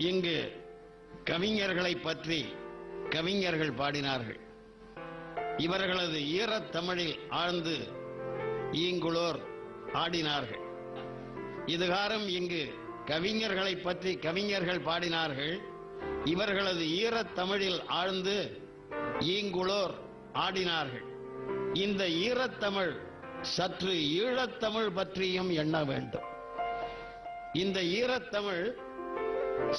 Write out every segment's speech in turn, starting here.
இங்கு கவிஞர்களை பற்றி கவிஞர்கள் பாடினார்கள். இவர்களது ஈரத்தமிழில் ஆழ்ந்து ஈங்குளோர் ஆடினார்கள். இதுகாரம் இங்கு கவிஞர்களை பற்றி கவிஞர்கள் பாடினார்கள். இவர்களது ஈரத்தமிழில் ஆழ்ந்து ஈங்குளோர் ஆடினார்கள். இந்த ஈரத்தமிழ் சற்று ஈழத்தமிழ் பற்றியும் எண்ண வேண்டும். இந்த ஈரத்தமிழ்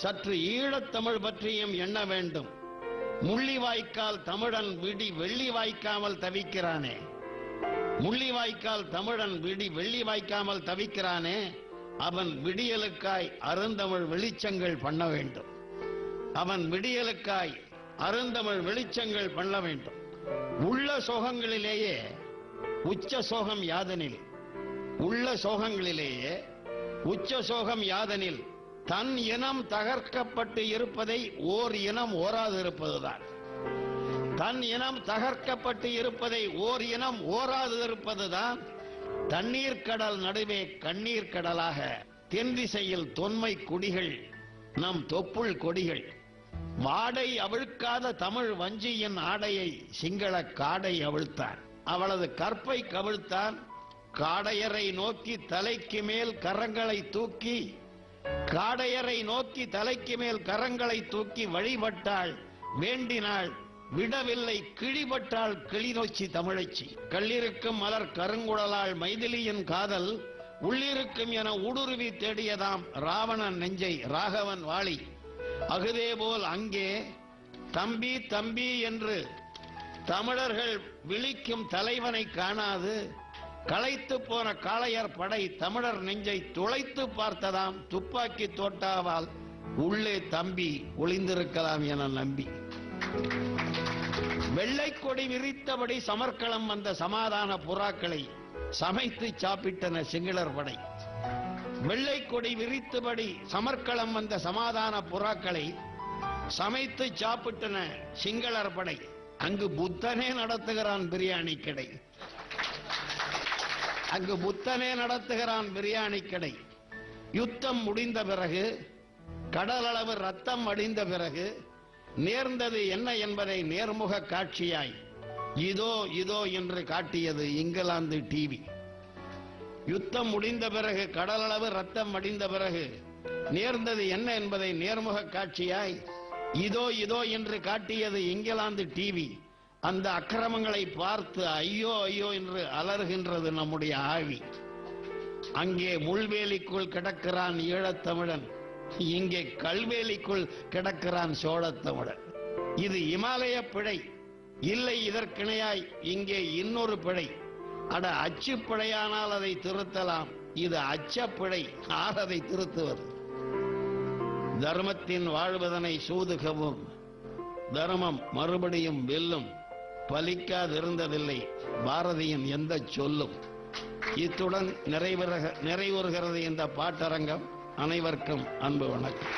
சற்று ஈழத்தமிழ் பற்றியும் எண்ண வேண்டும். முள்ளிவாய்க்கால் தமிழன் விடி வெள்ளி வாய்க்காமல் தவிக்கிறானே, முள்ளிவாய்க்கால் தமிழன் விடி வெள்ளி வாய்க்காமல் தவிக்கிறானே, அவன் விடியலுக்காய் அருந்தமிழ் வெளிச்சங்கள் பண்ண வேண்டும். அவன் விடியலுக்காய் அருந்தமிழ் வெளிச்சங்கள் பண்ண வேண்டும். உள்ள சோகங்களிலேயே உச்ச சோகம் யாதனில், உள்ள சோகங்களிலேயே உச்ச சோகம் யாதனில் தன் இனம் தகர்க்கப்பட்டு இருப்பதை ஓர் இனம் ஓராதிருப்பதுதான். தன் இனம் தகர்க்கப்பட்டு இருப்பதை ஓர் இனம் ஓராதிருப்பதுதான். தண்ணீர் கடல் நடுவே கண்ணீர் கடலாக தென் திசையில் தொன்மை குடிகள் நம் தொப்புள் கொடிகள். வாடை அவிழ்க்காத தமிழ் வஞ்சியின் ஆடையை சிங்கள காடை அவிழ்த்தான். அவளது கற்பை கவிழ்த்தான். காடையரை நோக்கி தலைக்கு மேல் கரங்களை தூக்கி, காடையரை நோக்கி தலைக்கு மேல் கரங்களை தூக்கி வழிபட்டாள், வேண்டினாள், விடவில்லை, கிழிபட்டாள் கிளிநொச்சி தமிழச்சி. கள்ளிருக்கும் மலர் கருங்குழலாள் மைதிலியின் காதல் உள்ளிருக்கும் என ஊடுருவி தேடியதாம் ராவணன் நெஞ்சை ராகவன் வாளி. அகுதே போல் அங்கே தம்பி தம்பி என்று தமிழர்கள் விழிக்கும் தலைவனை காணாது களைத்து போன காளையர் படை தமிழர் நெஞ்சை துளைத்து பார்த்ததாம் துப்பாக்கி தோட்டாவால் உள்ளே தம்பி ஒளிந்திருக்கலாம் என நம்பி. வெள்ளை கொடி விரித்தபடி சமர்க்களம் வந்த சமாதான புறாக்களை சமைத்து சாப்பிட்டன சிங்களர் படை. வெள்ளை கொடி விரித்தபடி சமர்க்களம் வந்த சமாதான புறாக்களை சமைத்து சாப்பிட்டன சிங்களர் படை. அங்கு புத்தனே நடத்துகிறான் பிரியாணி கடை. அங்கு புத்தனே நடத்துகிறான் பிரியாணி கடை. யுத்தம் முடிந்த பிறகு, கடலளவு ரத்தம் அடிந்த பிறகு நேர்ந்தது என்ன என்பதை நேர்முக காட்சியாய் இதோ இதோ என்று காட்டியது இங்கிலாந்து டிவி. யுத்தம் முடிந்த பிறகு, கடலளவு ரத்தம் அடிந்த பிறகு நேர்ந்தது என்ன என்பதை நேர்முக காட்சியாய் இதோ இதோ என்று காட்டியது இங்கிலாந்து டிவி. அந்த அக்கிரமங்களை பார்த்து ஐயோ ஐயோ என்று அலறுகின்றது நம்முடைய ஆவி. அங்கே முள்வேலிக்குள் கிடக்கிறான் ஈழத்தமிழன், இங்கே கல்வேலிக்குள் கிடக்கிறான் சோழத்தமிழன். இது இமாலய பிழை இல்லை, இதற்கிணையாய் இங்கே இன்னொரு பிழை. அட, அச்சு பிழையானால் அதை திருத்தலாம், இது அச்சப்பிழை. யார் அதை திருத்துவது? தர்மத்தின் வாழ்வதனை சூதுகவும் தர்மம் மறுபடியும் வெல்லும், பலிக்காதிருந்ததில்லை பாரதியின் எந்த சொல்லும். இத்துடன் நிறைவுறுகிறது இந்த பாட்டரங்கம். அனைவருக்கும் அன்பு வணக்கம்.